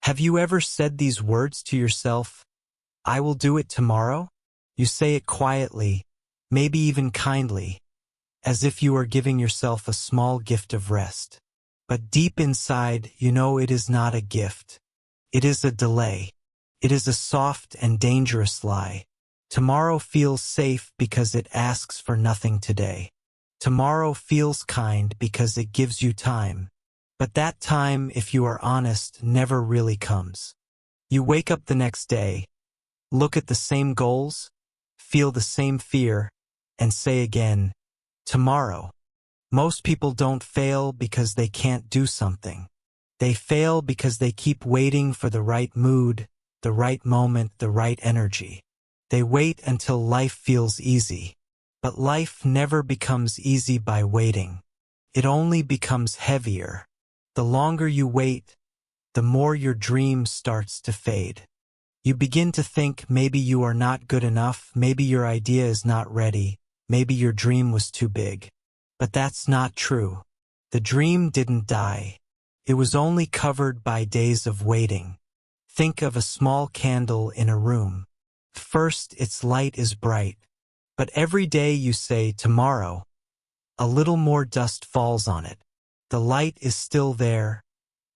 Have you ever said these words to yourself? I will do it tomorrow? You say it quietly, maybe even kindly, as if you are giving yourself a small gift of rest. But deep inside, you know it is not a gift. It is a delay. It is a soft and dangerous lie. Tomorrow feels safe because it asks for nothing today. Tomorrow feels kind because it gives you time. But that time, if you are honest, never really comes. You wake up the next day, look at the same goals, feel the same fear, and say again, tomorrow. Most people don't fail because they can't do something. They fail because they keep waiting for the right mood, the right moment, the right energy. They wait until life feels easy. But life never becomes easy by waiting. It only becomes heavier. The longer you wait, the more your dream starts to fade. You begin to think maybe you are not good enough, maybe your idea is not ready, maybe your dream was too big. But that's not true. The dream didn't die. It was only covered by days of waiting. Think of a small candle in a room. First, its light is bright. But every day you say, tomorrow, a little more dust falls on it. The light is still there,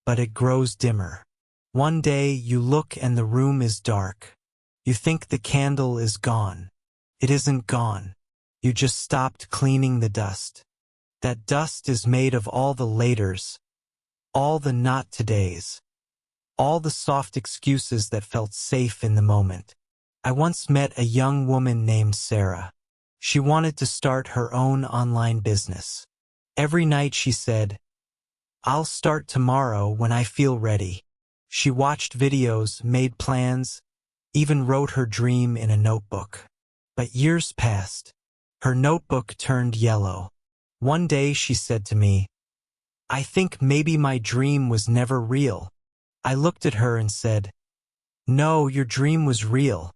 but it grows dimmer. One day you look and the room is dark. You think the candle is gone. It isn't gone. You just stopped cleaning the dust. That dust is made of all the laters, all the not todays, all the soft excuses that felt safe in the moment. I once met a young woman named Sarah. She wanted to start her own online business. Every night she said, I'll start tomorrow when I feel ready. She watched videos, made plans, even wrote her dream in a notebook. But years passed. Her notebook turned yellow. One day she said to me, I think maybe my dream was never real. I looked at her and said, no, your dream was real.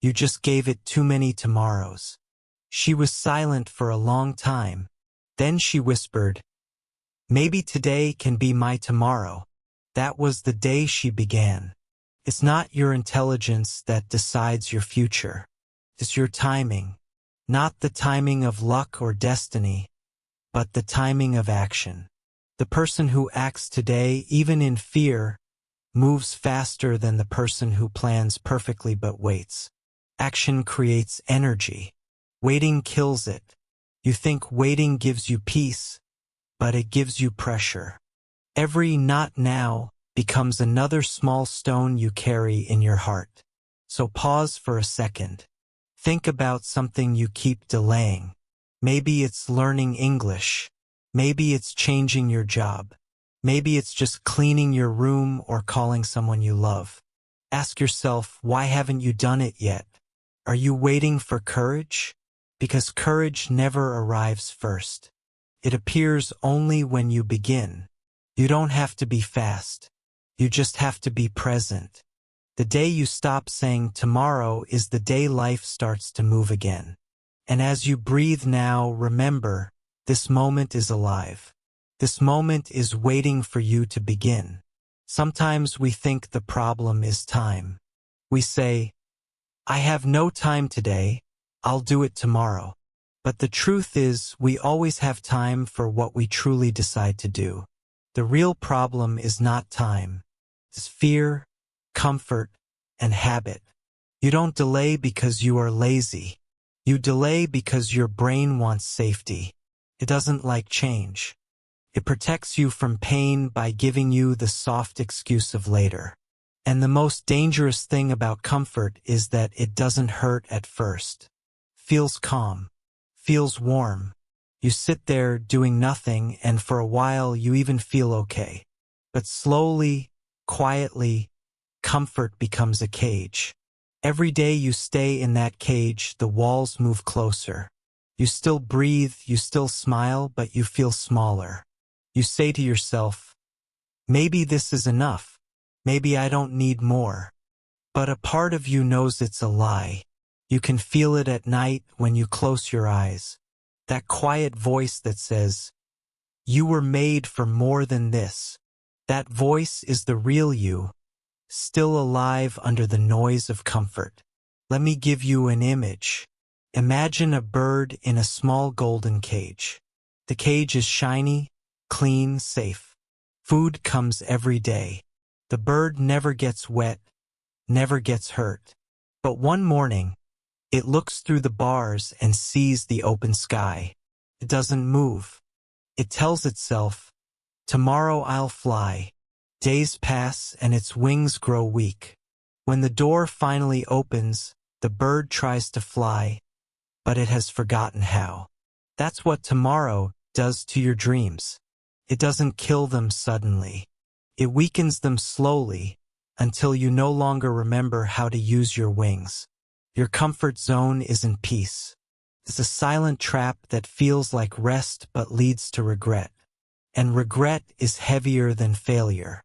You just gave it too many tomorrows. She was silent for a long time. Then she whispered, maybe today can be my tomorrow. That was the day she began. It's not your intelligence that decides your future. It's your timing. Not the timing of luck or destiny, but the timing of action. The person who acts today, even in fear, moves faster than the person who plans perfectly but waits. Action creates energy. Waiting kills it. You think waiting gives you peace, but it gives you pressure. Every not now becomes another small stone you carry in your heart. So pause for a second. Think about something you keep delaying. Maybe it's learning English. Maybe it's changing your job. Maybe it's just cleaning your room or calling someone you love. Ask yourself, why haven't you done it yet? Are you waiting for courage? Because courage never arrives first. It appears only when you begin. You don't have to be fast. You just have to be present. The day you stop saying tomorrow is the day life starts to move again. And as you breathe now, remember, this moment is alive. This moment is waiting for you to begin. Sometimes we think the problem is time. We say, I have no time today, I'll do it tomorrow. But the truth is, we always have time for what we truly decide to do. The real problem is not time. It's fear, comfort, and habit. You don't delay because you are lazy. You delay because your brain wants safety. It doesn't like change. It protects you from pain by giving you the soft excuse of later. And the most dangerous thing about comfort is that it doesn't hurt at first. Feels calm. Feels warm. You sit there doing nothing, and for a while you even feel okay. But slowly, quietly, comfort becomes a cage. Every day you stay in that cage, the walls move closer. You still breathe, you still smile, but you feel smaller. You say to yourself, maybe this is enough. Maybe I don't need more. But a part of you knows it's a lie. You can feel it at night when you close your eyes. That quiet voice that says, you were made for more than this. That voice is the real you. still alive under the noise of comfort. Let me give you an image. Imagine a bird in a small golden cage. The cage is shiny, clean, safe. Food comes every day. The bird never gets wet, never gets hurt. But one morning, it looks through the bars and sees the open sky. It doesn't move. It tells itself, "Tomorrow I'll fly." Days pass and its wings grow weak. When the door finally opens, the bird tries to fly, but it has forgotten how. That's what tomorrow does to your dreams. It doesn't kill them suddenly. It weakens them slowly until you no longer remember how to use your wings. Your comfort zone isn't peace. It's a silent trap that feels like rest but leads to regret. And regret is heavier than failure.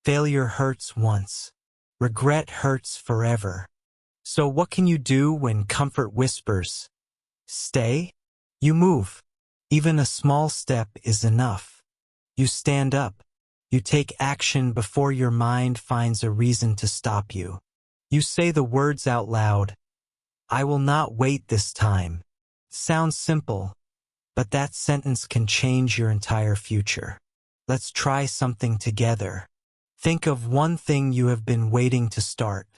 Failure hurts once. Regret hurts forever. So what can you do when comfort whispers, "Stay"? You move. Even a small step is enough. You stand up. You take action before your mind finds a reason to stop you. You say the words out loud, "I will not wait this time." Sounds simple, but that sentence can change your entire future. Let's try something together. Think of one thing you have been waiting to start.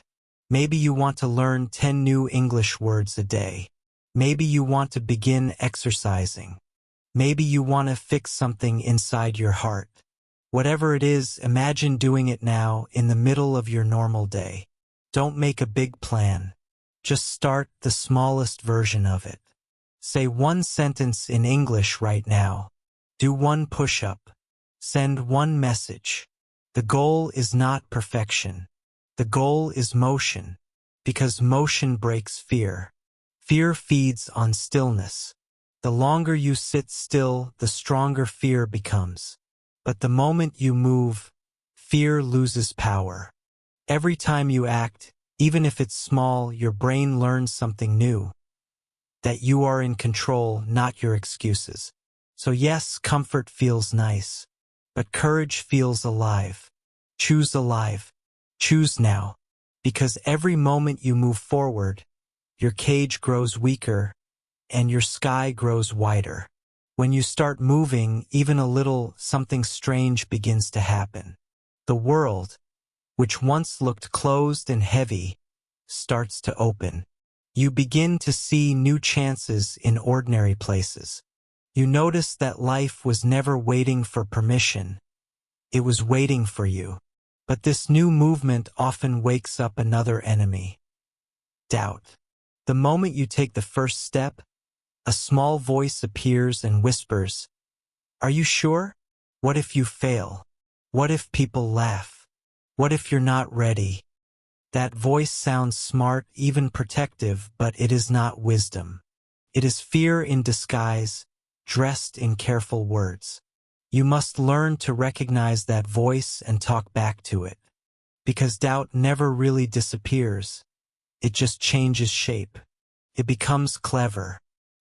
Maybe you want to learn 10 new English words a day. Maybe you want to begin exercising. Maybe you want to fix something inside your heart. Whatever it is, imagine doing it now in the middle of your normal day. Don't make a big plan. Just start the smallest version of it. Say one sentence in English right now. Do one push-up. Send one message. The goal is not perfection. The goal is motion, because motion breaks fear. Fear feeds on stillness. The longer you sit still, the stronger fear becomes. But the moment you move, fear loses power. Every time you act, even if it's small, your brain learns something new. That you are in control, not your excuses. So yes, comfort feels nice, but courage feels alive. Choose alive. Choose now. Because every moment you move forward, your cage grows weaker and your sky grows wider. When you start moving, even a little, something strange begins to happen. The world, which once looked closed and heavy, starts to open. You begin to see new chances in ordinary places. You notice that life was never waiting for permission. It was waiting for you. But this new movement often wakes up another enemy. Doubt. The moment you take the first step, a small voice appears and whispers, "Are you sure? What if you fail? What if people laugh? What if you're not ready?" That voice sounds smart, even protective, but it is not wisdom. It is fear in disguise, dressed in careful words. You must learn to recognize that voice and talk back to it. Because doubt never really disappears. It just changes shape. It becomes clever.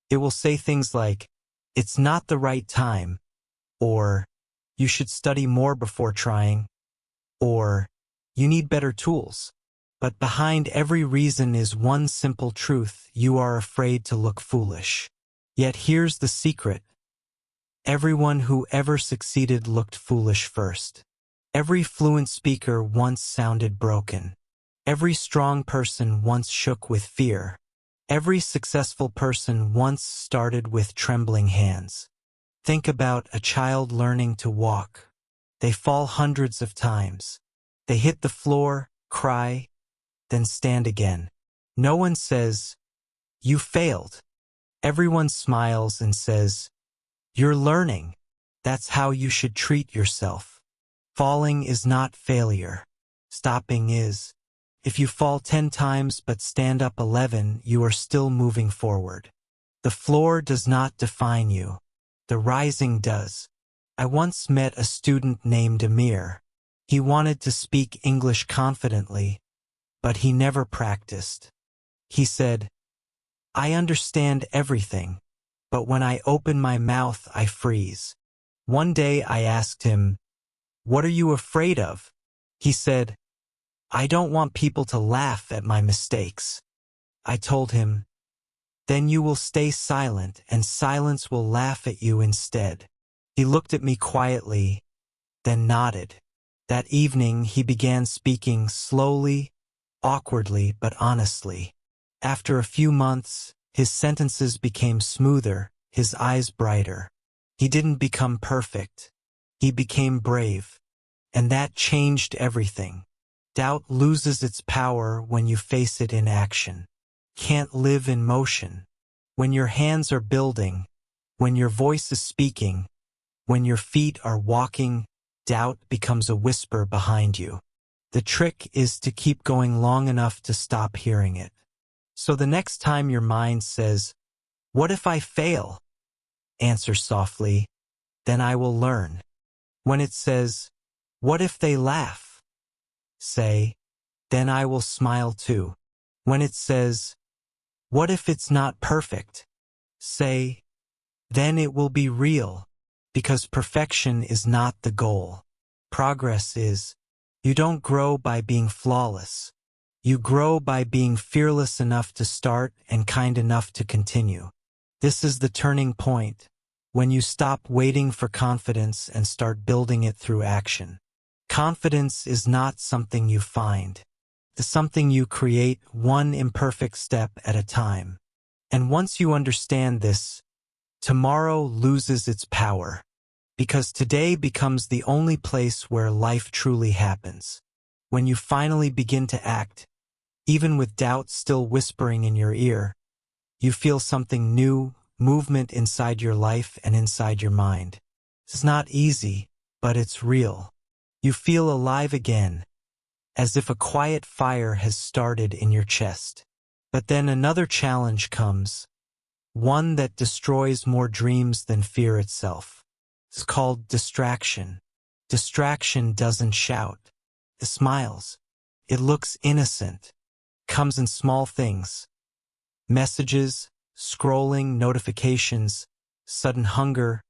It will say things like, "It's not the right time," or "You should study more before trying," or "You need better tools." But behind every reason is one simple truth: you are afraid to look foolish. Yet here's the secret. Everyone who ever succeeded looked foolish first. Every fluent speaker once sounded broken. Every strong person once shook with fear. Every successful person once started with trembling hands. Think about a child learning to walk. They fall hundreds of times. They hit the floor, cry, then stand again. No one says, "You failed." Everyone smiles and says, "You're learning." That's how you should treat yourself. Falling is not failure. Stopping is. If you fall 10 times but stand up 11, you are still moving forward. The floor does not define you. The rising does. I once met a student named Amir. He wanted to speak English confidently, but he never practiced. He said, "I understand everything, but when I open my mouth, I freeze." One day I asked him, "What are you afraid of?" He said, I don't want people to laugh at my mistakes. I told him, then you will stay silent and silence will laugh at you instead. He looked at me quietly, then nodded. That evening he began speaking slowly, awkwardly, but honestly. After a few months, his sentences became smoother, his eyes brighter. He didn't become perfect. He became brave. And that changed everything. Doubt loses its power when you face it in action. Can't live in motion. When your hands are building, when your voice is speaking, when your feet are walking, doubt becomes a whisper behind you. The trick is to keep going long enough to stop hearing it. So the next time your mind says, "What if I fail?" answer softly, "Then I will learn." When it says, "What if they laugh?" say, "Then I will smile too." When it says, "What if it's not perfect?" say, "Then it will be real," because perfection is not the goal. Progress is. You don't grow by being flawless. You grow by being fearless enough to start and kind enough to continue. This is the turning point, when you stop waiting for confidence and start building it through action. Confidence is not something you find. It's something you create one imperfect step at a time. And once you understand this, tomorrow loses its power. Because today becomes the only place where life truly happens. When you finally begin to act, even with doubt still whispering in your ear, you feel something new, movement inside your life and inside your mind. It's not easy, but it's real. You feel alive again, as if a quiet fire has started in your chest. But then another challenge comes, one that destroys more dreams than fear itself. It's called distraction. Distraction doesn't shout. It smiles. It looks innocent. Comes in small things. Messages, scrolling, notifications, sudden hunger,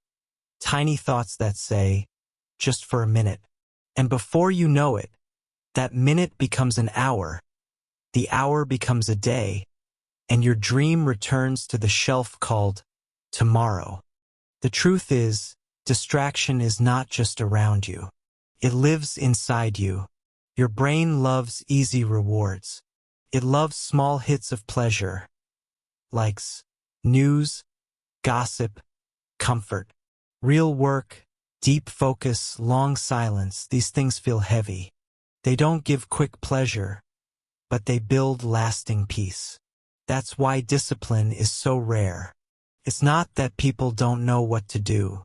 tiny thoughts that say, "Just for a minute." And before you know it, that minute becomes an hour. The hour becomes a day. And your dream returns to the shelf called tomorrow. The truth is, distraction is not just around you. It lives inside you. Your brain loves easy rewards. It loves small hits of pleasure. Likes, news, gossip, comfort. Real work, deep focus, long silence, these things feel heavy. They don't give quick pleasure, but they build lasting peace. That's why discipline is so rare. It's not that people don't know what to do.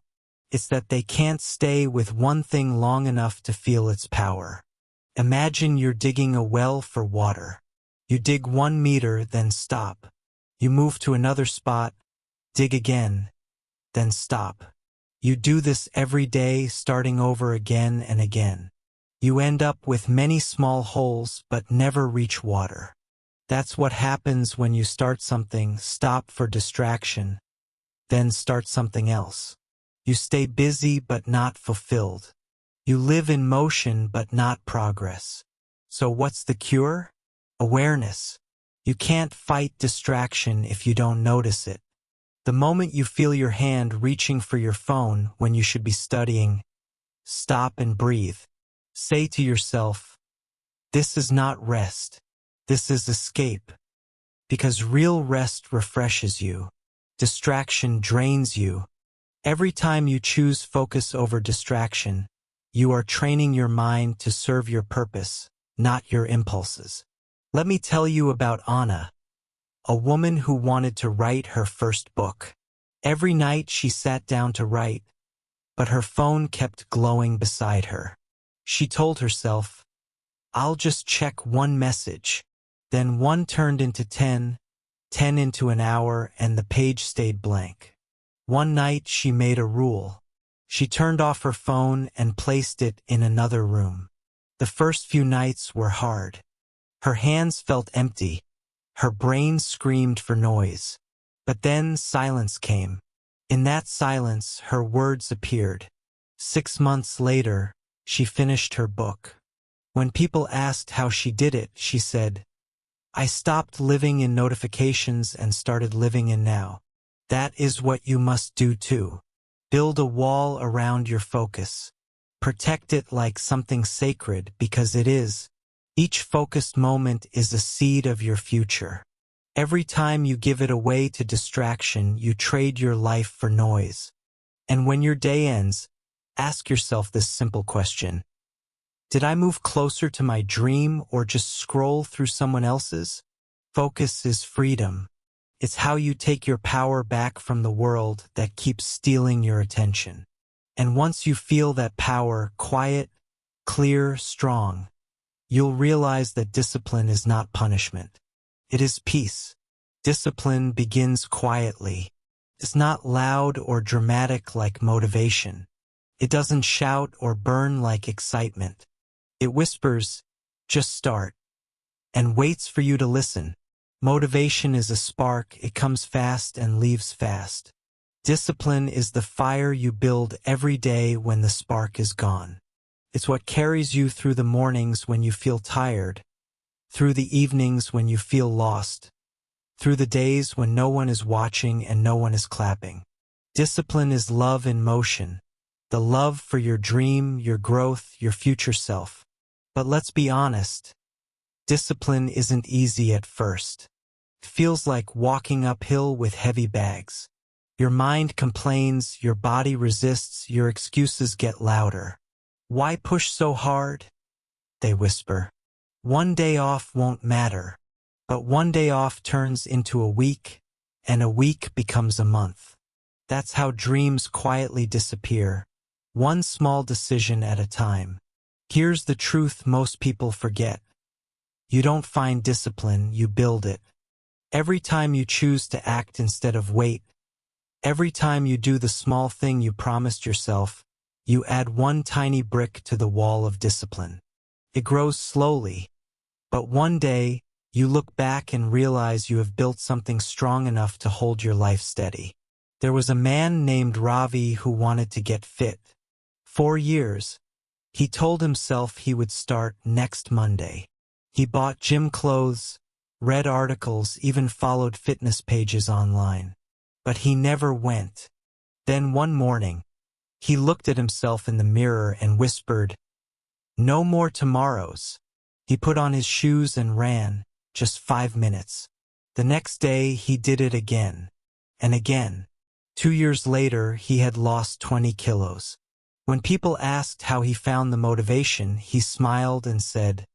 It's that they can't stay with one thing long enough to feel its power. Imagine you're digging a well for water. You dig 1 meter, then stop. You move to another spot, dig again, then stop. You do this every day, starting over again and again. You end up with many small holes but never reach water. That's what happens when you start something, stop for distraction, then start something else. You stay busy but not fulfilled. You live in motion but not progress. So what's the cure? Awareness. You can't fight distraction if you don't notice it. The moment you feel your hand reaching for your phone when you should be studying, stop and breathe. Say to yourself, "This is not rest. This is escape." Because real rest refreshes you. Distraction drains you. Every time you choose focus over distraction, you are training your mind to serve your purpose, not your impulses. Let me tell you about Anna, a woman who wanted to write her first book. Every night she sat down to write, but her phone kept glowing beside her. She told herself, "I'll just check one message." Then one turned into 10, 10 into an hour, and the page stayed blank. One night she made a rule. She turned off her phone and placed it in another room. The first few nights were hard. Her hands felt empty. Her brain screamed for noise. But then silence came. In that silence, her words appeared. 6 months later, she finished her book. When people asked how she did it, she said, "I stopped living in notifications and started living in now." That is what you must do too. Build a wall around your focus. Protect it like something sacred, because it is. Each focused moment is a seed of your future. Every time you give it away to distraction, you trade your life for noise. And when your day ends, ask yourself this simple question: did I move closer to my dream or just scroll through someone else's? Focus is freedom. It's how you take your power back from the world that keeps stealing your attention. And once you feel that power, quiet, clear, strong, you'll realize that discipline is not punishment. It is peace. Discipline begins quietly. It's not loud or dramatic like motivation. It doesn't shout or burn like excitement. It whispers, "Just start," and waits for you to listen. Motivation is a spark. It comes fast and leaves fast. Discipline is the fire you build every day when the spark is gone. It's what carries you through the mornings when you feel tired, through the evenings when you feel lost, through the days when no one is watching and no one is clapping. Discipline is love in motion, the love for your dream, your growth, your future self. But let's be honest, discipline isn't easy at first. It feels like walking uphill with heavy bags. Your mind complains, your body resists, your excuses get louder. "Why push so hard?" they whisper. "One day off won't matter." But one day off turns into a week, and a week becomes a month. That's how dreams quietly disappear, one small decision at a time. Here's the truth most people forget. You don't find discipline, you build it. Every time you choose to act instead of wait, every time you do the small thing you promised yourself, you add one tiny brick to the wall of discipline. It grows slowly, but one day, you look back and realize you have built something strong enough to hold your life steady. There was a man named Ravi who wanted to get fit. 4 years. He told himself he would start next Monday. He bought gym clothes, read articles, even followed fitness pages online. But he never went. Then one morning, he looked at himself in the mirror and whispered, "No more tomorrows." He put on his shoes and ran, just 5 minutes. The next day, he did it again, and again. 2 years later, he had lost 20 kilos. When people asked how he found the motivation, he smiled and said,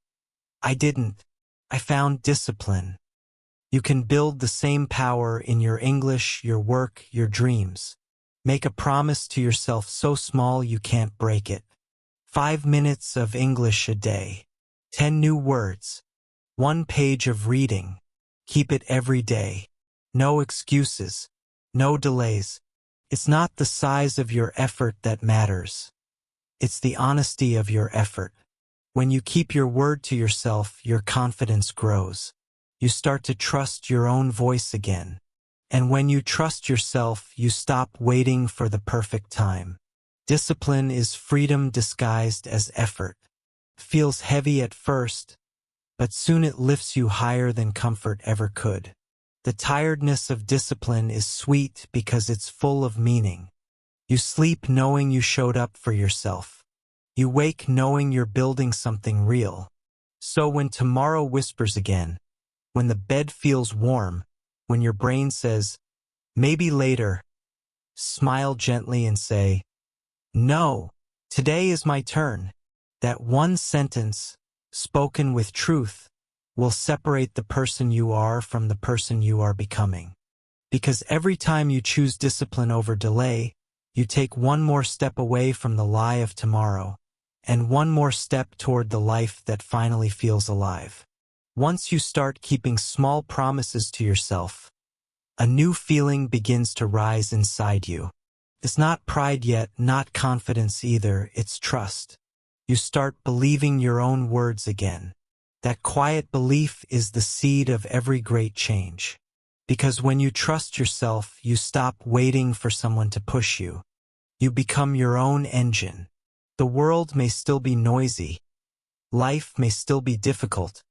"I didn't. I found discipline." You can build the same power in your English, your work, your dreams. Make a promise to yourself so small you can't break it. 5 minutes of English a day. 10 new words. 1 page of reading. Keep it every day. No excuses. No delays. It's not the size of your effort that matters. It's the honesty of your effort. When you keep your word to yourself, your confidence grows. You start to trust your own voice again. And when you trust yourself, you stop waiting for the perfect time. Discipline is freedom disguised as effort. Feels heavy at first, but soon it lifts you higher than comfort ever could. The tiredness of discipline is sweet because it's full of meaning. You sleep knowing you showed up for yourself. You wake knowing you're building something real. So when tomorrow whispers again, when the bed feels warm, when your brain says, "Maybe later," smile gently and say, "No, today is my turn." That one sentence, spoken with truth, will separate the person you are from the person you are becoming. Because every time you choose discipline over delay, you take one more step away from the lie of tomorrow, and one more step toward the life that finally feels alive. Once you start keeping small promises to yourself, a new feeling begins to rise inside you. It's not pride yet, not confidence either, it's trust. You start believing your own words again. That quiet belief is the seed of every great change. Because when you trust yourself, you stop waiting for someone to push you. You become your own engine. The world may still be noisy. Life may still be difficult,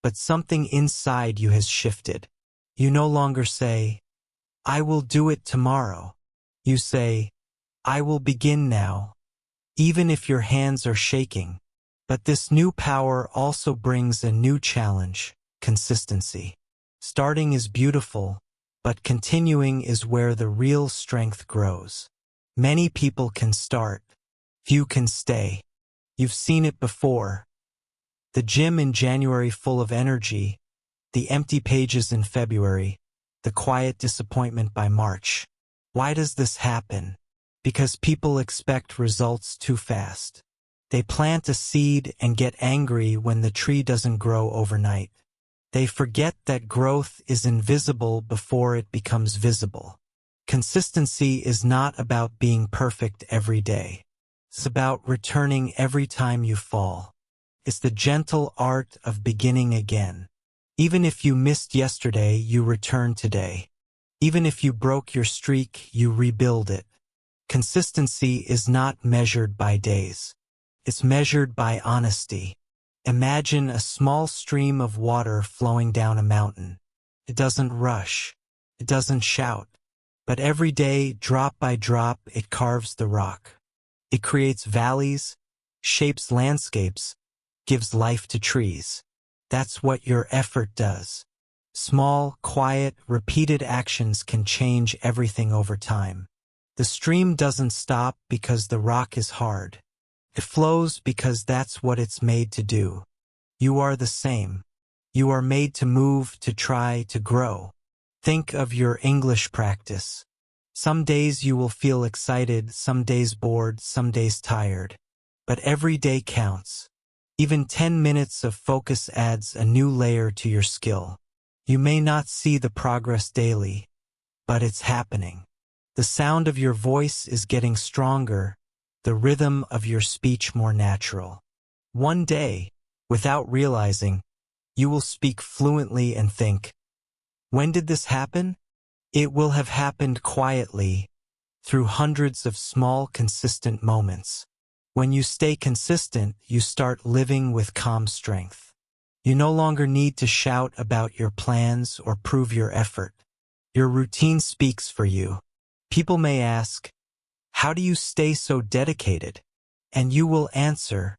but something inside you has shifted. You no longer say, "I will do it tomorrow." You say, "I will begin now," even if your hands are shaking. But this new power also brings a new challenge: consistency. Starting is beautiful, but continuing is where the real strength grows. Many people can start, few can stay. You've seen it before. The gym in January full of energy, the empty pages in February, the quiet disappointment by March. Why does this happen? Because people expect results too fast. They plant a seed and get angry when the tree doesn't grow overnight. They forget that growth is invisible before it becomes visible. Consistency is not about being perfect every day. It's about returning every time you fall. It's the gentle art of beginning again. Even if you missed yesterday, you return today. Even if you broke your streak, you rebuild it. Consistency is not measured by days. It's measured by honesty. Imagine a small stream of water flowing down a mountain. It doesn't rush. It doesn't shout. But every day, drop by drop, it carves the rock. It creates valleys, shapes landscapes, gives life to trees. That's what your effort does. Small, quiet, repeated actions can change everything over time. The stream doesn't stop because the rock is hard. It flows because that's what it's made to do. You are the same. You are made to move, to try, to grow. Think of your English practice. Some days you will feel excited, some days bored, some days tired. But every day counts. Even 10 minutes of focus adds a new layer to your skill. You may not see the progress daily, but it's happening. The sound of your voice is getting stronger, the rhythm of your speech more natural. One day, without realizing, you will speak fluently and think, "When did this happen?" It will have happened quietly, through hundreds of small, consistent moments. When you stay consistent, you start living with calm strength. You no longer need to shout about your plans or prove your effort. Your routine speaks for you. People may ask, "How do you stay so dedicated?" And you will answer,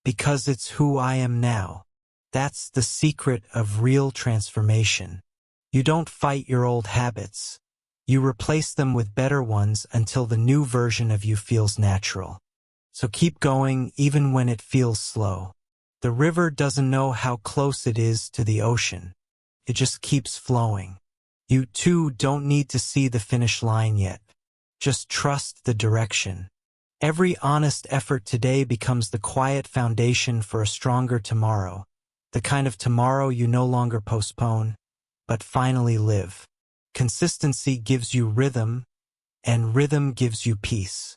"Because it's who I am now." That's the secret of real transformation. You don't fight your old habits. You replace them with better ones until the new version of you feels natural. So keep going even when it feels slow. The river doesn't know how close it is to the ocean. It just keeps flowing. You too don't need to see the finish line yet. Just trust the direction. Every honest effort today becomes the quiet foundation for a stronger tomorrow, the kind of tomorrow you no longer postpone, but finally live. Consistency gives you rhythm, and rhythm gives you peace.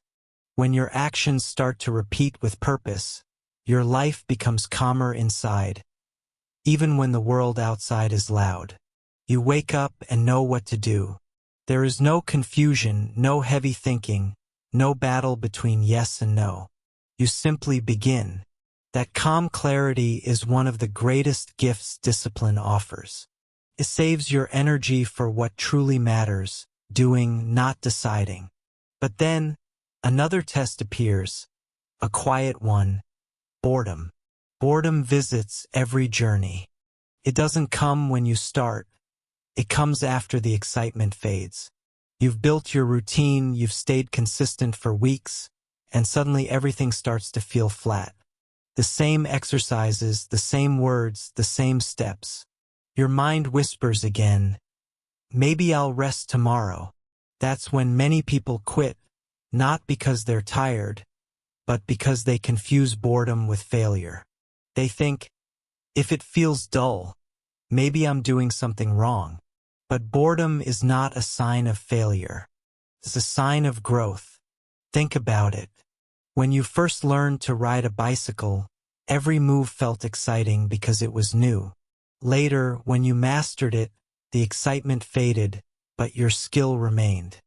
When your actions start to repeat with purpose, your life becomes calmer inside, even when the world outside is loud. You wake up and know what to do. There is no confusion, no heavy thinking, no battle between yes and no. You simply begin. That calm clarity is one of the greatest gifts discipline offers. It saves your energy for what truly matters, doing, not deciding. But then, another test appears, a quiet one: boredom. Boredom visits every journey. It doesn't come when you start. It comes after the excitement fades. You've built your routine, you've stayed consistent for weeks, and suddenly everything starts to feel flat. The same exercises, the same words, the same steps. Your mind whispers again, "Maybe I'll rest tomorrow." That's when many people quit, not because they're tired, but because they confuse boredom with failure. They think, "If it feels dull, maybe I'm doing something wrong." But boredom is not a sign of failure. It's a sign of growth. Think about it. When you first learned to ride a bicycle, every move felt exciting because it was new. Later, when you mastered it, the excitement faded, but your skill remained.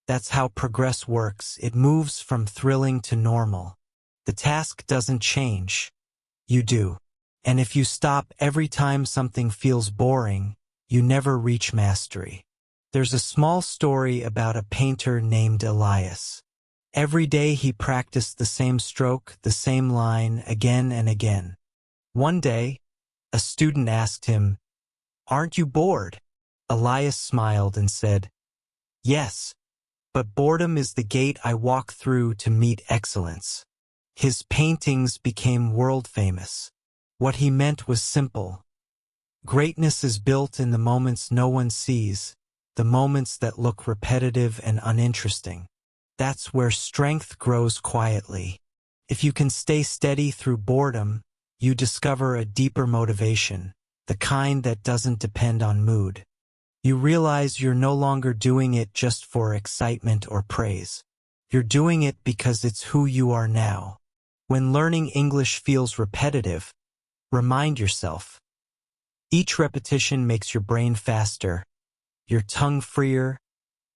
That's how progress works. It moves from thrilling to normal. The task doesn't change. you do. And if you stop every time something feels boring, you never reach mastery. There's a small story about a painter named Elias. Every day he practiced the same stroke, the same line, again and again. One day, a student asked him, "Aren't you bored?" Elias smiled and said, "Yes, but boredom is the gate I walk through to meet excellence." His paintings became world famous. What he meant was simple. Greatness is built in the moments no one sees, the moments that look repetitive and uninteresting. That's where strength grows quietly. If you can stay steady through boredom, you discover a deeper motivation, the kind that doesn't depend on mood. You realize you're no longer doing it just for excitement or praise. You're doing it because it's who you are now. When learning English feels repetitive, remind yourself. Each repetition makes your brain faster, your tongue freer,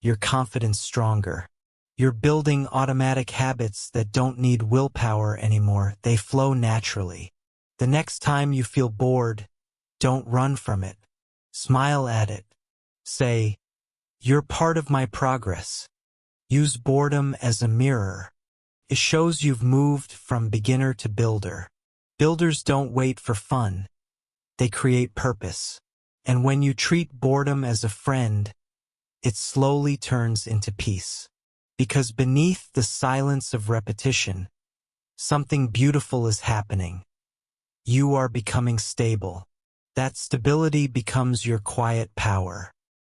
your confidence stronger. You're building automatic habits that don't need willpower anymore, they flow naturally. The next time you feel bored, don't run from it. Smile at it. Say, "You're part of my progress." Use boredom as a mirror. It shows you've moved from beginner to builder. Builders don't wait for fun. They create purpose. And when you treat boredom as a friend, it slowly turns into peace. Because beneath the silence of repetition, something beautiful is happening. You are becoming stable. That stability becomes your quiet power.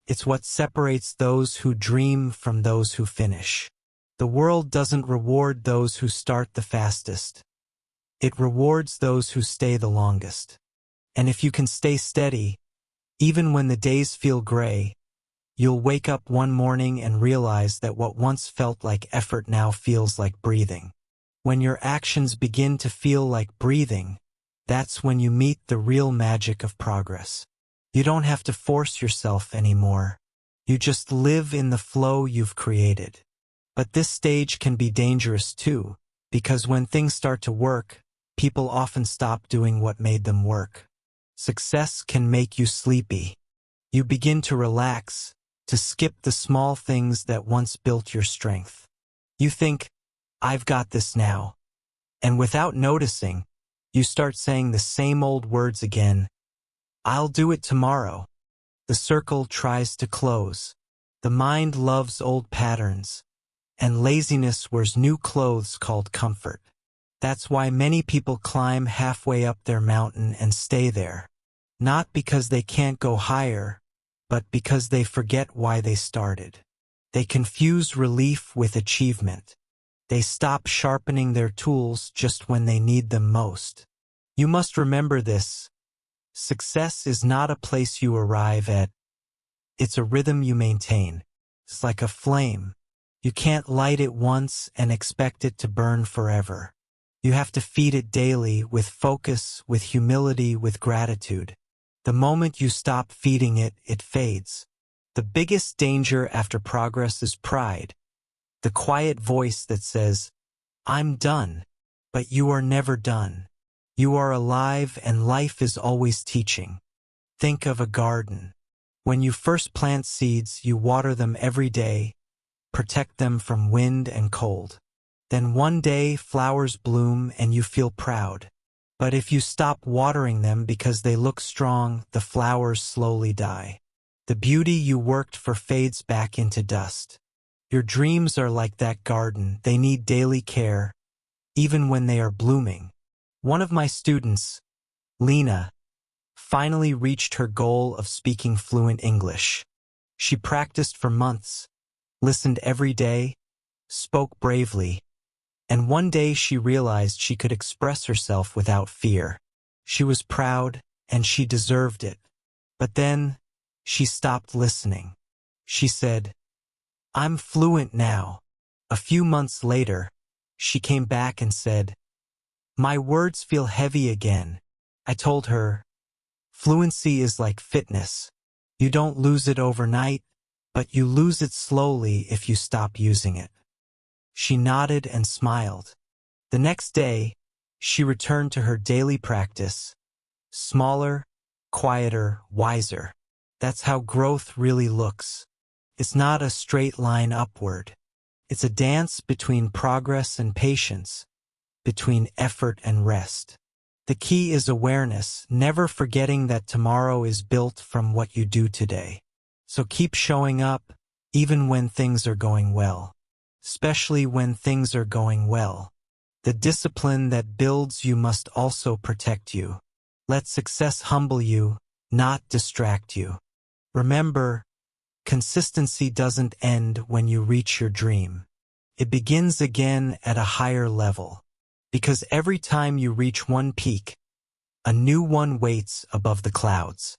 It's what separates those who dream from those who finish. The world doesn't reward those who start the fastest. It rewards those who stay the longest. And if you can stay steady, even when the days feel gray, you'll wake up one morning and realize that what once felt like effort now feels like breathing. When your actions begin to feel like breathing, that's when you meet the real magic of progress. You don't have to force yourself anymore. You just live in the flow you've created. But this stage can be dangerous too, because when things start to work, people often stop doing what made them work. Success can make you sleepy. You begin to relax, to skip the small things that once built your strength. You think, "I've got this now." And without noticing, you start saying the same old words again. "I'll do it tomorrow." The circle tries to close. The mind loves old patterns, and laziness wears new clothes called comfort. That's why many people climb halfway up their mountain and stay there. Not because they can't go higher, but because they forget why they started. They confuse relief with achievement. They stop sharpening their tools just when they need them most. You must remember this. Success is not a place you arrive at. It's a rhythm you maintain. It's like a flame. You can't light it once and expect it to burn forever. You have to feed it daily with focus, with humility, with gratitude. The moment you stop feeding it, it fades. The biggest danger after progress is pride. The quiet voice that says, "I'm done." But you are never done. You are alive and life is always teaching. Think of a garden. When you first plant seeds, you water them every day, protect them from wind and cold. Then one day flowers bloom and you feel proud. But if you stop watering them because they look strong, the flowers slowly die. The beauty you worked for fades back into dust. Your dreams are like that garden. They need daily care, even when they are blooming. One of my students, Lena, finally reached her goal of speaking fluent English. She practiced for months, listened every day, spoke bravely, and one day she realized she could express herself without fear. She was proud, and she deserved it. But then, she stopped listening. She said, "I'm fluent now." A few months later, she came back and said, "My words feel heavy again." I told her, fluency is like fitness. You don't lose it overnight, but you lose it slowly if you stop using it. She nodded and smiled. The next day, she returned to her daily practice, smaller, quieter, wiser. That's how growth really looks. It's not a straight line upward. It's a dance between progress and patience, between effort and rest. The key is awareness, never forgetting that tomorrow is built from what you do today. So keep showing up, even when things are going well. Especially when things are going well. The discipline that builds you must also protect you. Let success humble you, not distract you. Remember, consistency doesn't end when you reach your dream. It begins again at a higher level. Because every time you reach one peak, a new one waits above the clouds.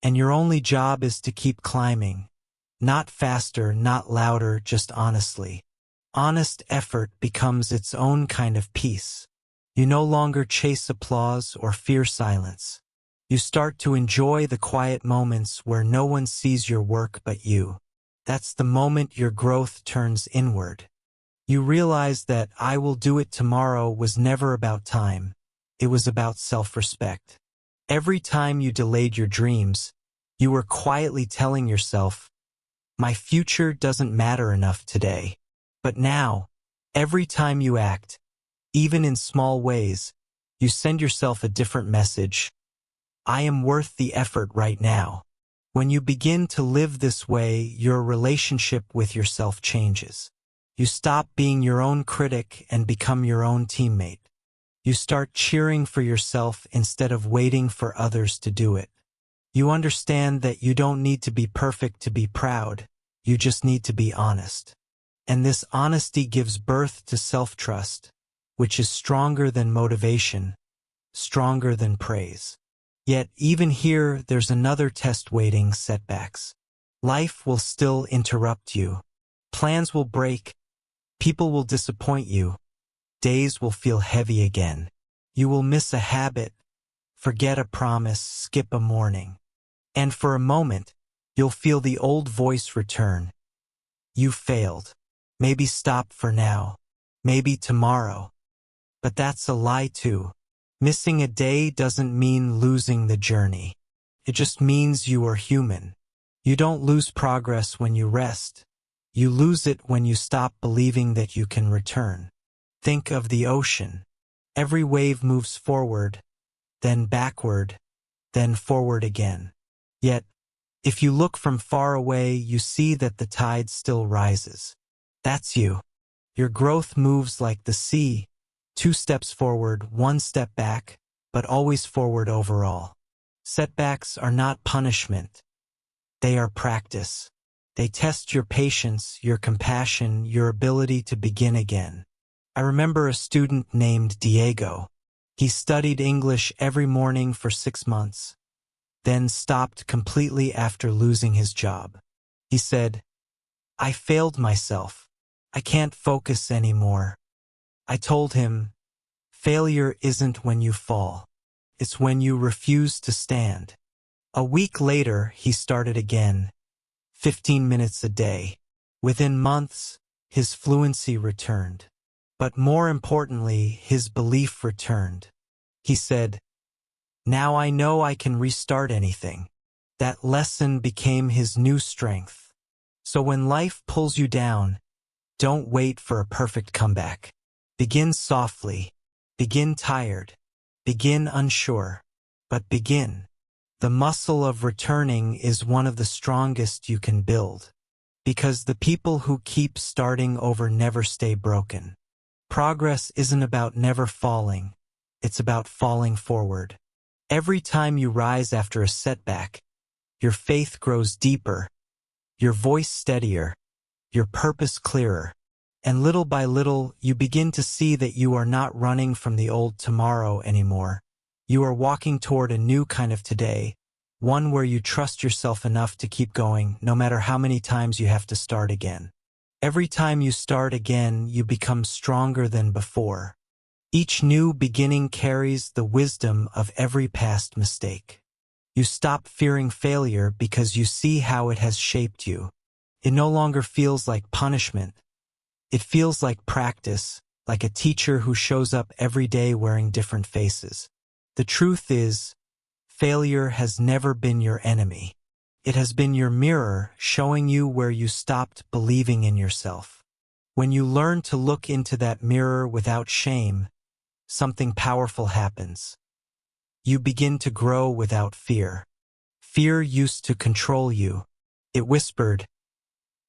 And your only job is to keep climbing. Not faster, not louder, just honestly. Honest effort becomes its own kind of peace. You no longer chase applause or fear silence. You start to enjoy the quiet moments where no one sees your work but you. That's the moment your growth turns inward. You realize that "I will do it tomorrow" was never about time. It was about self-respect. Every time you delayed your dreams, you were quietly telling yourself, "My future doesn't matter enough today." But now, every time you act, even in small ways, you send yourself a different message. I am worth the effort right now. When you begin to live this way, your relationship with yourself changes. You stop being your own critic and become your own teammate. You start cheering for yourself instead of waiting for others to do it. You understand that you don't need to be perfect to be proud. You just need to be honest. And this honesty gives birth to self-trust, which is stronger than motivation, stronger than praise. Yet even here, there's another test waiting: setbacks. Life will still interrupt you. Plans will break. People will disappoint you. Days will feel heavy again. You will miss a habit, forget a promise, skip a morning. And for a moment, you'll feel the old voice return. You failed. Maybe stop for now. Maybe tomorrow. But that's a lie too. Missing a day doesn't mean losing the journey. It just means you are human. You don't lose progress when you rest. You lose it when you stop believing that you can return. Think of the ocean. Every wave moves forward, then backward, then forward again. Yet, if you look from far away, you see that the tide still rises. That's you. Your growth moves like the sea. 2 steps forward, 1 step back, but always forward overall. Setbacks are not punishment. They are practice. They test your patience, your compassion, your ability to begin again. I remember a student named Diego. He studied English every morning for 6 months, then stopped completely after losing his job. He said, "I failed myself. I can't focus anymore." I told him, failure isn't when you fall. It's when you refuse to stand. A week later, he started again, 15 minutes a day. Within months, his fluency returned. But more importantly, his belief returned. He said, "Now I know I can restart anything." That lesson became his new strength. So when life pulls you down, don't wait for a perfect comeback. Begin softly. Begin tired. Begin unsure. But begin. The muscle of returning is one of the strongest you can build. Because the people who keep starting over never stay broken. Progress isn't about never falling. It's about falling forward. Every time you rise after a setback, your faith grows deeper, your voice steadier, your purpose clearer. And little by little, you begin to see that you are not running from the old tomorrow anymore. You are walking toward a new kind of today, one where you trust yourself enough to keep going, no matter how many times you have to start again. Every time you start again, you become stronger than before. Each new beginning carries the wisdom of every past mistake. You stop fearing failure because you see how it has shaped you. It no longer feels like punishment. It feels like practice, like a teacher who shows up every day wearing different faces. The truth is, failure has never been your enemy. It has been your mirror showing you where you stopped believing in yourself. When you learn to look into that mirror without shame, something powerful happens. You begin to grow without fear. Fear used to control you. It whispered,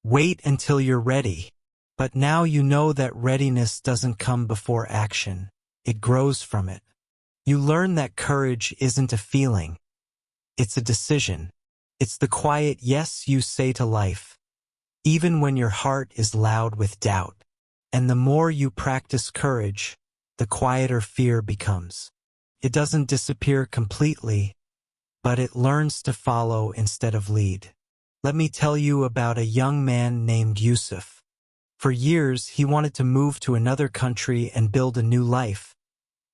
"Wait until you're ready." But now you know that readiness doesn't come before action. It grows from it. You learn that courage isn't a feeling. It's a decision. It's the quiet yes you say to life, even when your heart is loud with doubt. And the more you practice courage, the quieter fear becomes. It doesn't disappear completely, but it learns to follow instead of lead. Let me tell you about a young man named Yusuf. For years, he wanted to move to another country and build a new life.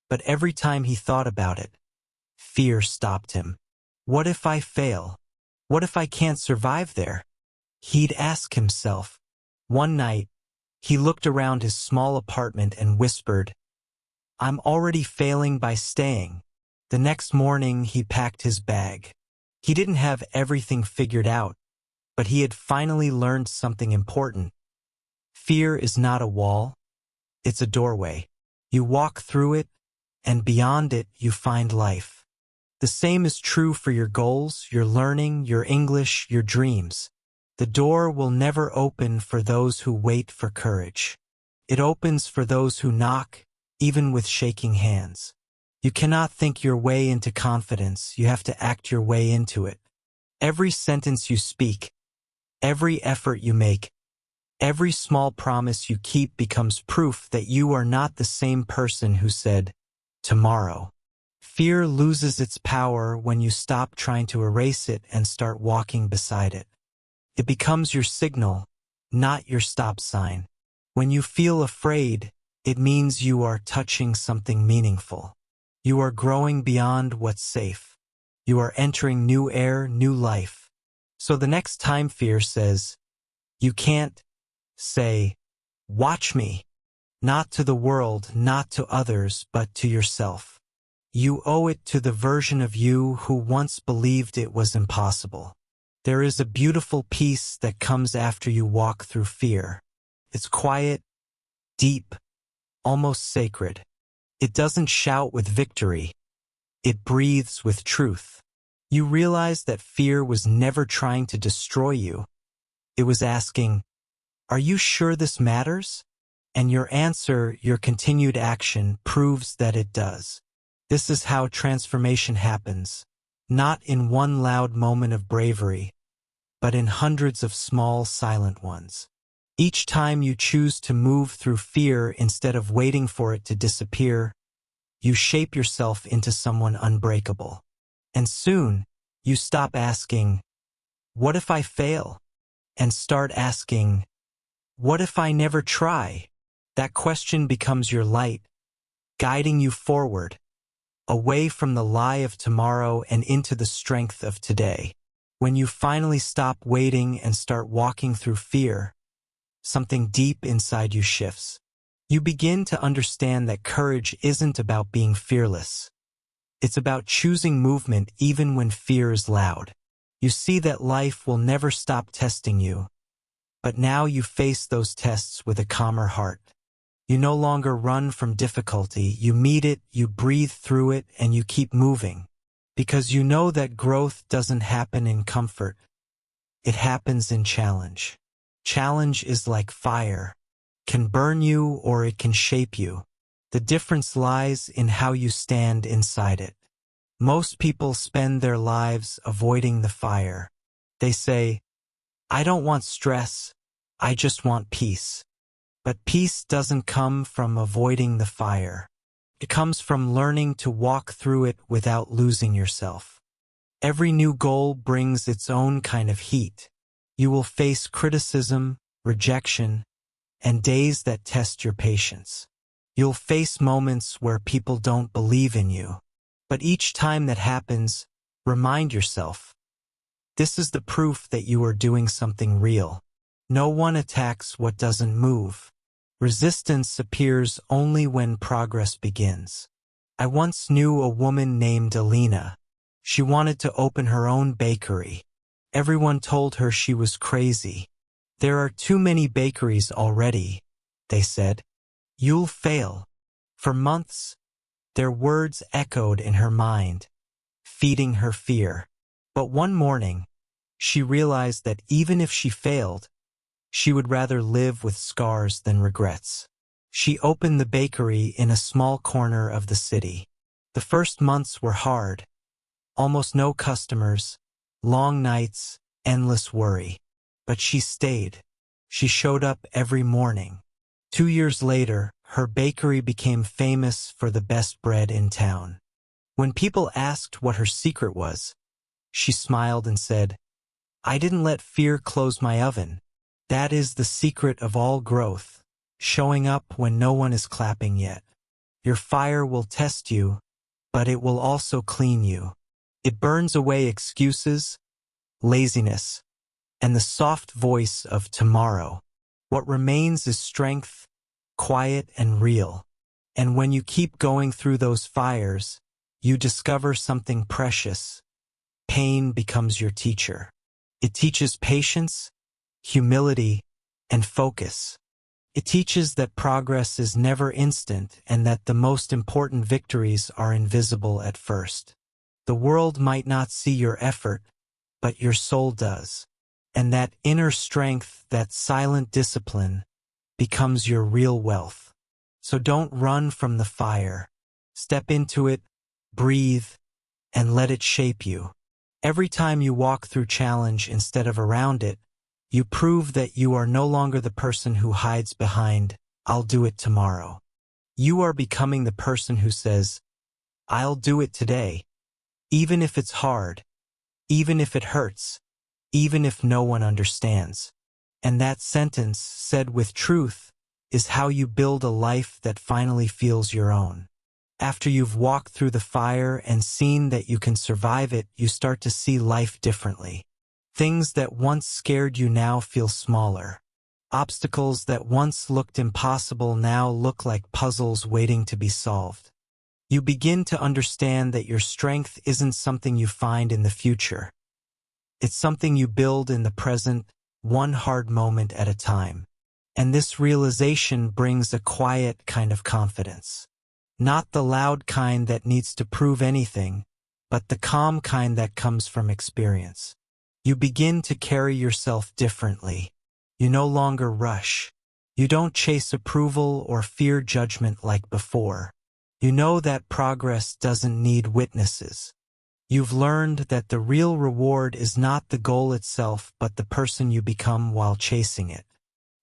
But every time he thought about it, fear stopped him. What if I fail? What if I can't survive there? He'd ask himself. One night, he looked around his small apartment and whispered, "I'm already failing by staying." The next morning, he packed his bag. He didn't have everything figured out, but he had finally learned something important. Fear is not a wall, it's a doorway. You walk through it, and beyond it you find life. The same is true for your goals, your learning, your English, your dreams. The door will never open for those who wait for courage. It opens for those who knock, even with shaking hands. You cannot think your way into confidence, you have to act your way into it. Every sentence you speak, every effort you make, every small promise you keep becomes proof that you are not the same person who said, "Tomorrow." Fear loses its power when you stop trying to erase it and start walking beside it. It becomes your signal, not your stop sign. When you feel afraid, it means you are touching something meaningful. You are growing beyond what's safe. You are entering new air, new life. So the next time fear says, "You can't," say, "Watch me." Not to the world, not to others, but to yourself. You owe it to the version of you who once believed it was impossible. There is a beautiful peace that comes after you walk through fear. It's quiet, deep, almost sacred. It doesn't shout with victory. It breathes with truth. You realize that fear was never trying to destroy you. It was asking, "Are you sure this matters?" And your answer, your continued action, proves that it does. This is how transformation happens, not in one loud moment of bravery, but in hundreds of small, silent ones. Each time you choose to move through fear instead of waiting for it to disappear, you shape yourself into someone unbreakable. And soon, you stop asking, "What if I fail?" and start asking, "What if I never try?" That question becomes your light, guiding you forward, away from the lie of tomorrow and into the strength of today. When you finally stop waiting and start walking through fear, something deep inside you shifts. You begin to understand that courage isn't about being fearless. It's about choosing movement even when fear is loud. You see that life will never stop testing you, but now you face those tests with a calmer heart. You no longer run from difficulty, you meet it, you breathe through it, and you keep moving. Because you know that growth doesn't happen in comfort. It happens in challenge. Challenge is like fire. Can burn you or it can shape you. The difference lies in how you stand inside it. Most people spend their lives avoiding the fire. They say, "I don't want stress, I just want peace." But peace doesn't come from avoiding the fire. It comes from learning to walk through it without losing yourself. Every new goal brings its own kind of heat. You will face criticism, rejection, and days that test your patience. You'll face moments where people don't believe in you. But each time that happens, remind yourself, this is the proof that you are doing something real. No one attacks what doesn't move. Resistance appears only when progress begins. I once knew a woman named Alina. She wanted to open her own bakery. Everyone told her she was crazy. There are too many bakeries already, they said. You'll fail. For months, their words echoed in her mind, feeding her fear. But one morning, she realized that even if she failed, she would rather live with scars than regrets. She opened the bakery in a small corner of the city. The first months were hard. Almost no customers, long nights, endless worry. But she stayed. She showed up every morning. 2 years later, her bakery became famous for the best bread in town. When people asked what her secret was, she smiled and said, "I didn't let fear close my oven. That is the secret of all growth, showing up when no one is clapping yet. Your fire will test you, but it will also clean you. It burns away excuses, laziness, and the soft voice of tomorrow. What remains is strength, quiet and real. And when you keep going through those fires, you discover something precious. Pain becomes your teacher. It teaches patience, humility, and focus. It teaches that progress is never instant and that the most important victories are invisible at first. The world might not see your effort, but your soul does. And that inner strength, that silent discipline, becomes your real wealth. So don't run from the fire. Step into it, breathe, and let it shape you. Every time you walk through challenge instead of around it, you prove that you are no longer the person who hides behind, "I'll do it tomorrow." You are becoming the person who says, "I'll do it today," even if it's hard, even if it hurts, even if no one understands. And that sentence, said with truth, is how you build a life that finally feels your own. After you've walked through the fire and seen that you can survive it, you start to see life differently. Things that once scared you now feel smaller. Obstacles that once looked impossible now look like puzzles waiting to be solved. You begin to understand that your strength isn't something you find in the future. It's something you build in the present, one hard moment at a time. And this realization brings a quiet kind of confidence. Not the loud kind that needs to prove anything, but the calm kind that comes from experience. You begin to carry yourself differently. You no longer rush. You don't chase approval or fear judgment like before. You know that progress doesn't need witnesses. You've learned that the real reward is not the goal itself, but the person you become while chasing it.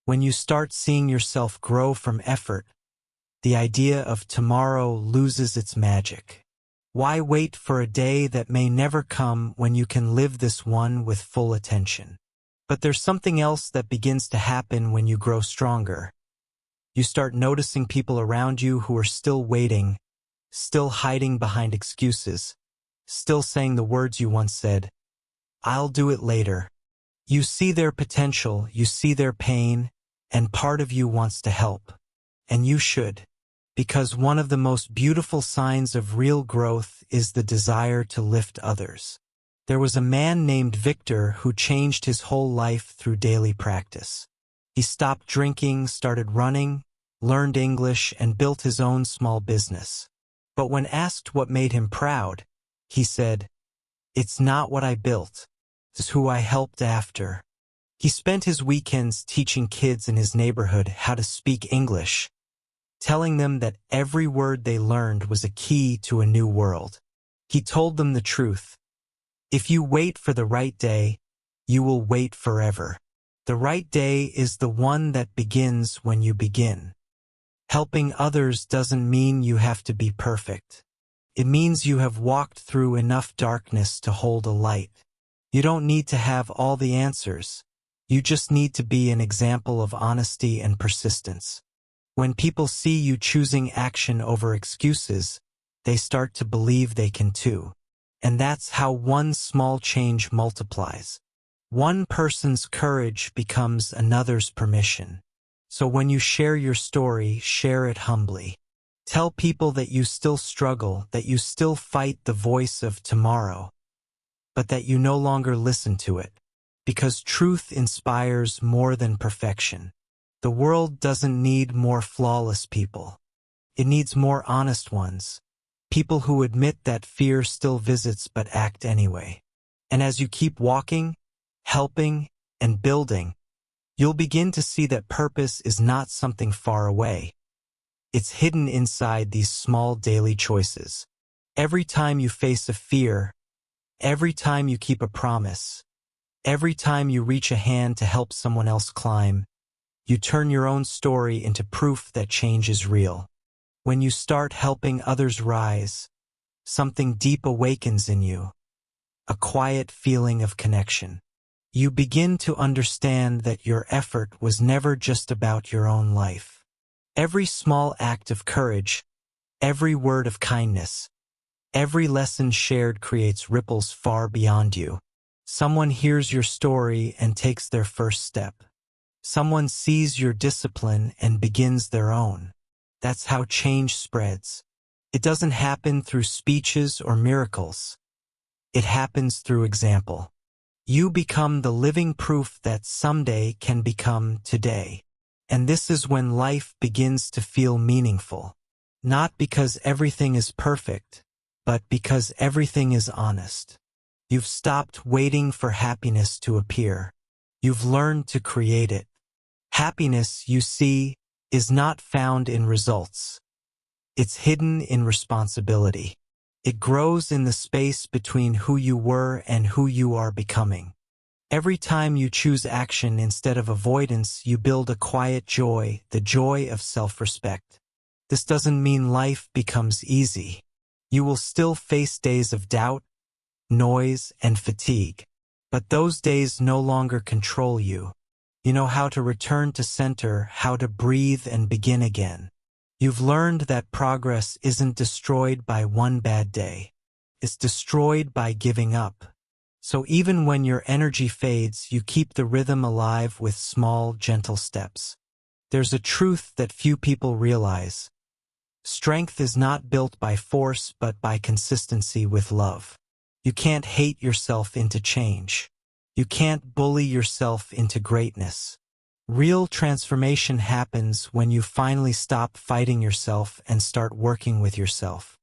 When you start seeing yourself grow from effort, the idea of tomorrow loses its magic. Why wait for a day that may never come when you can live this one with full attention? But there's something else that begins to happen when you grow stronger. You start noticing people around you who are still waiting, still hiding behind excuses, still saying the words you once said, "I'll do it later." You see their potential, you see their pain, and part of you wants to help. And you should. Because one of the most beautiful signs of real growth is the desire to lift others. There was a man named Victor who changed his whole life through daily practice. He stopped drinking, started running, learned English, and built his own small business. But when asked what made him proud, he said, "It's not what I built, it's who I helped after." He spent his weekends teaching kids in his neighborhood how to speak English, telling them that every word they learned was a key to a new world. He told them the truth. If you wait for the right day, you will wait forever. The right day is the one that begins when you begin. Helping others doesn't mean you have to be perfect. It means you have walked through enough darkness to hold a light. You don't need to have all the answers. You just need to be an example of honesty and persistence. When people see you choosing action over excuses, they start to believe they can too. And that's how one small change multiplies. One person's courage becomes another's permission. So when you share your story, share it humbly. Tell people that you still struggle, that you still fight the voice of tomorrow, but that you no longer listen to it. Because truth inspires more than perfection. The world doesn't need more flawless people. It needs more honest ones. People who admit that fear still visits but act anyway. And as you keep walking, helping, and building, you'll begin to see that purpose is not something far away. It's hidden inside these small daily choices. Every time you face a fear, every time you keep a promise, every time you reach a hand to help someone else climb, you turn your own story into proof that change is real. When you start helping others rise, something deep awakens in you, a quiet feeling of connection. You begin to understand that your effort was never just about your own life. Every small act of courage, every word of kindness, every lesson shared creates ripples far beyond you. Someone hears your story and takes their first step. Someone sees your discipline and begins their own. That's how change spreads. It doesn't happen through speeches or miracles. It happens through example. You become the living proof that someday can become today. And this is when life begins to feel meaningful. Not because everything is perfect, but because everything is honest. You've stopped waiting for happiness to appear. You've learned to create it. Happiness, you see, is not found in results. It's hidden in responsibility. It grows in the space between who you were and who you are becoming. Every time you choose action instead of avoidance, you build a quiet joy, the joy of self-respect. This doesn't mean life becomes easy. You will still face days of doubt, noise, and fatigue. But those days no longer control you. You know how to return to center, how to breathe and begin again. You've learned that progress isn't destroyed by one bad day. It's destroyed by giving up. So even when your energy fades, you keep the rhythm alive with small, gentle steps. There's a truth that few people realize. Strength is not built by force, but by consistency with love. You can't hate yourself into change. You can't bully yourself into greatness. Real transformation happens when you finally stop fighting yourself and start working with yourself.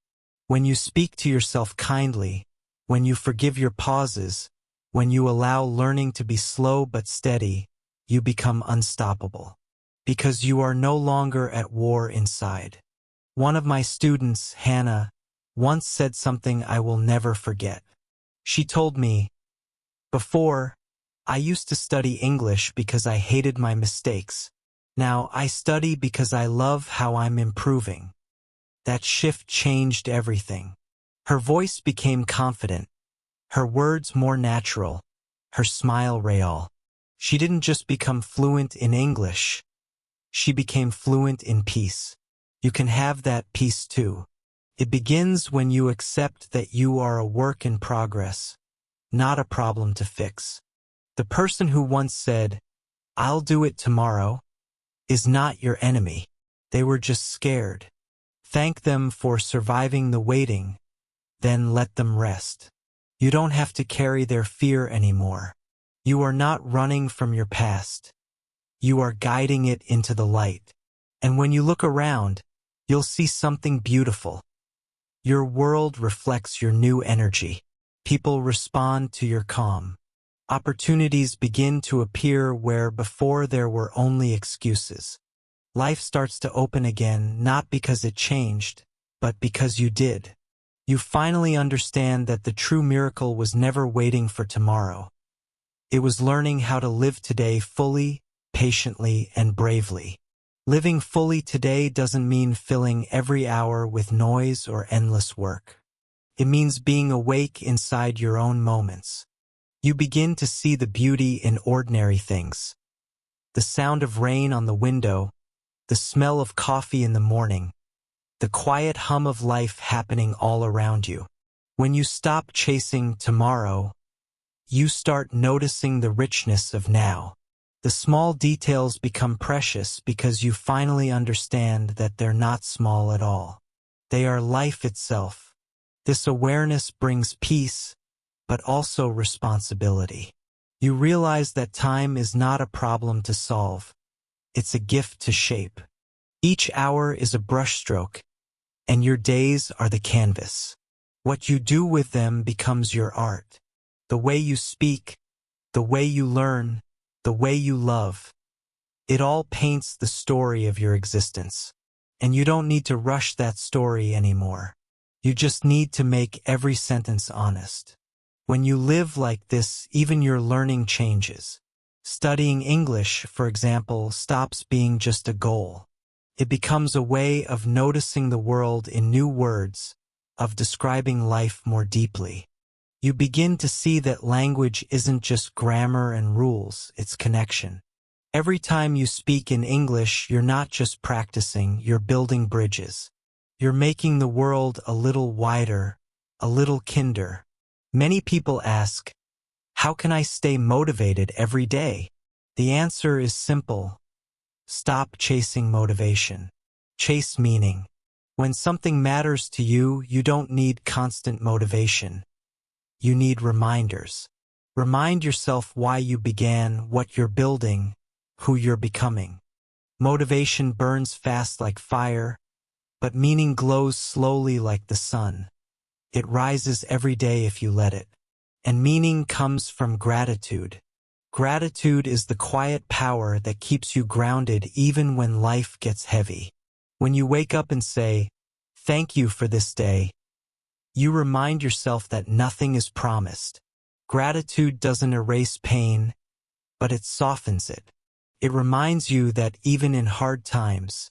When you speak to yourself kindly, when you forgive your pauses, when you allow learning to be slow but steady, you become unstoppable. Because you are no longer at war inside. One of my students, Hannah, once said something I will never forget. She told me, "Before, I used to study English because I hated my mistakes. Now I study because I love how I'm improving." That shift changed everything. Her voice became confident, her words more natural, her smile real. She didn't just become fluent in English, she became fluent in peace. You can have that peace too. It begins when you accept that you are a work in progress, not a problem to fix. The person who once said, "I'll do it tomorrow," is not your enemy. They were just scared. Thank them for surviving the waiting, then let them rest. You don't have to carry their fear anymore. You are not running from your past. You are guiding it into the light. And when you look around, you'll see something beautiful. Your world reflects your new energy. People respond to your calm. Opportunities begin to appear where before there were only excuses. Life starts to open again, not because it changed, but because you did. You finally understand that the true miracle was never waiting for tomorrow. It was learning how to live today fully, patiently, and bravely. Living fully today doesn't mean filling every hour with noise or endless work. It means being awake inside your own moments. You begin to see the beauty in ordinary things. The sound of rain on the window, the smell of coffee in the morning, the quiet hum of life happening all around you. When you stop chasing tomorrow, you start noticing the richness of now. The small details become precious because you finally understand that they're not small at all. They are life itself. This awareness brings peace, but also responsibility. You realize that time is not a problem to solve. It's a gift to shape. Each hour is a brushstroke, and your days are the canvas. What you do with them becomes your art. The way you speak, the way you learn, the way you love. It all paints the story of your existence. And you don't need to rush that story anymore. You just need to make every sentence honest. When you live like this, even your learning changes. Studying English, for example, stops being just a goal. It becomes a way of noticing the world in new words, of describing life more deeply. You begin to see that language isn't just grammar and rules, it's connection. Every time you speak in English, you're not just practicing, you're building bridges. You're making the world a little wider, a little kinder. Many people ask, how can I stay motivated every day? The answer is simple. Stop chasing motivation. Chase meaning. When something matters to you, you don't need constant motivation. You need reminders. Remind yourself why you began, what you're building, who you're becoming. Motivation burns fast like fire, but meaning glows slowly like the sun. It rises every day if you let it. And meaning comes from gratitude. Gratitude is the quiet power that keeps you grounded even when life gets heavy. When you wake up and say, "Thank you for this day," you remind yourself that nothing is promised. Gratitude doesn't erase pain, but it softens it. It reminds you that even in hard times,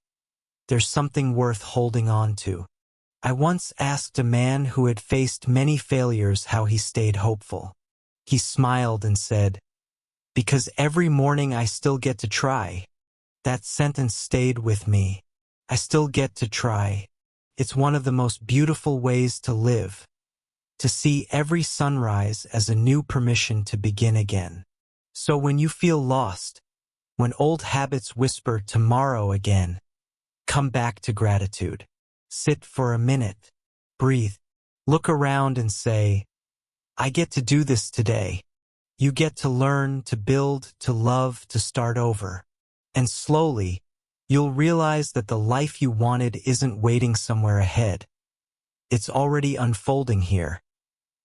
there's something worth holding on to. I once asked a man who had faced many failures how he stayed hopeful. He smiled and said, "Because every morning I still get to try." That sentence stayed with me. I still get to try. It's one of the most beautiful ways to live. To see every sunrise as a new permission to begin again. So when you feel lost, when old habits whisper tomorrow again, come back to gratitude. Sit for a minute. Breathe. Look around and say, I get to do this today. You get to learn, to build, to love, to start over. And slowly, you'll realize that the life you wanted isn't waiting somewhere ahead. It's already unfolding here.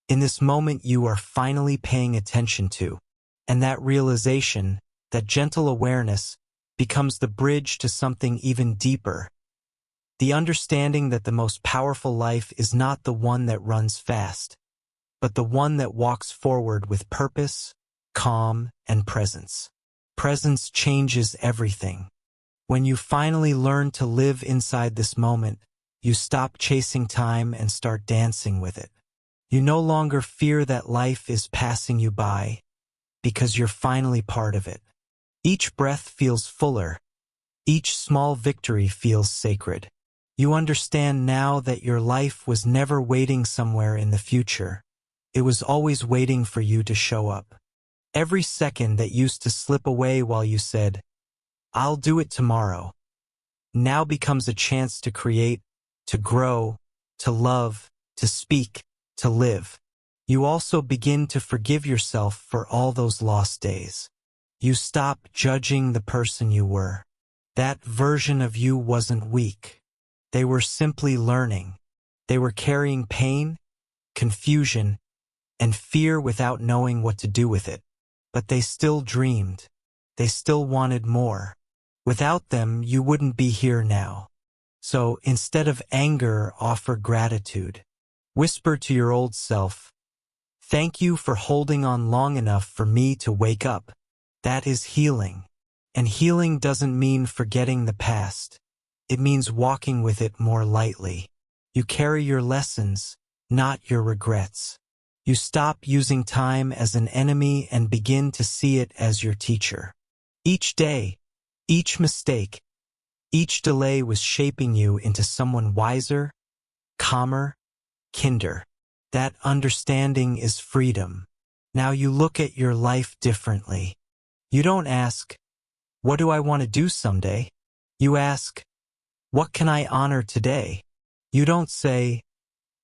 In this moment you are finally paying attention to. And that realization, that gentle awareness, becomes the bridge to something even deeper. The understanding that the most powerful life is not the one that runs fast, but the one that walks forward with purpose, calm, and presence. Presence changes everything. When you finally learn to live inside this moment, you stop chasing time and start dancing with it. You no longer fear that life is passing you by, because you're finally part of it. Each breath feels fuller. Each small victory feels sacred. You understand now that your life was never waiting somewhere in the future. It was always waiting for you to show up. Every second that used to slip away while you said, I'll do it tomorrow, now becomes a chance to create, to grow, to love, to speak, to live. You also begin to forgive yourself for all those lost days. You stop judging the person you were. That version of you wasn't weak. They were simply learning. They were carrying pain, confusion, and fear without knowing what to do with it. But they still dreamed. They still wanted more. Without them, you wouldn't be here now. So instead of anger, offer gratitude. Whisper to your old self, thank you for holding on long enough for me to wake up. That is healing. And healing doesn't mean forgetting the past. It means walking with it more lightly. You carry your lessons, not your regrets. You stop using time as an enemy and begin to see it as your teacher. Each day, each mistake, each delay was shaping you into someone wiser, calmer, kinder. That understanding is freedom. Now you look at your life differently. You don't ask, what do I want to do someday? You ask, what can I honor today? You don't say,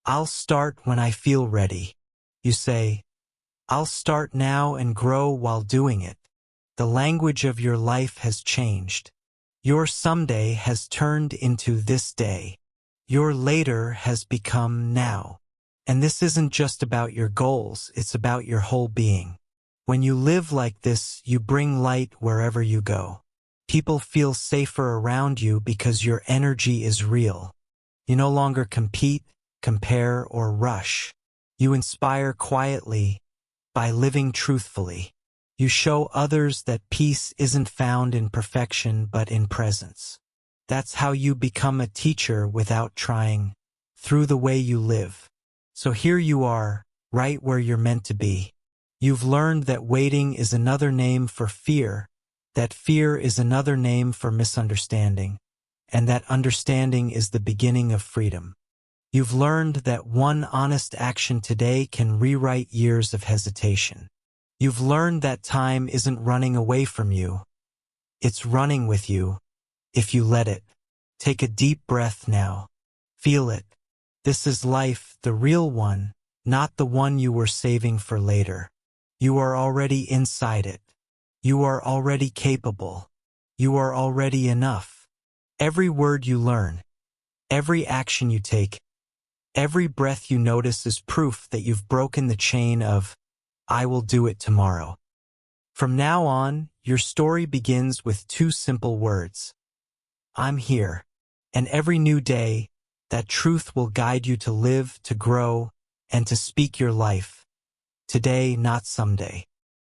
I'll start when I feel ready. You say, I'll start now and grow while doing it. The language of your life has changed. Your someday has turned into this day. Your later has become now. And this isn't just about your goals, it's about your whole being. When you live like this, you bring light wherever you go. People feel safer around you because your energy is real. You no longer compete, compare, or rush. You inspire quietly by living truthfully. You show others that peace isn't found in perfection but in presence. That's how you become a teacher without trying, through the way you live. So here you are, right where you're meant to be. You've learned that waiting is another name for fear, that fear is another name for misunderstanding, and that understanding is the beginning of freedom. You've learned that one honest action today can rewrite years of hesitation. You've learned that time isn't running away from you. It's running with you, if you let it. Take a deep breath now. Feel it. This is life, the real one, not the one you were saving for later. You are already inside it. You are already capable. You are already enough. Every word you learn, every action you take, every breath you notice is proof that you've broken the chain of, I will do it tomorrow. From now on, your story begins with two simple words. I'm here. And every new day, that truth will guide you to live, to grow, and to speak your life. Today, not someday.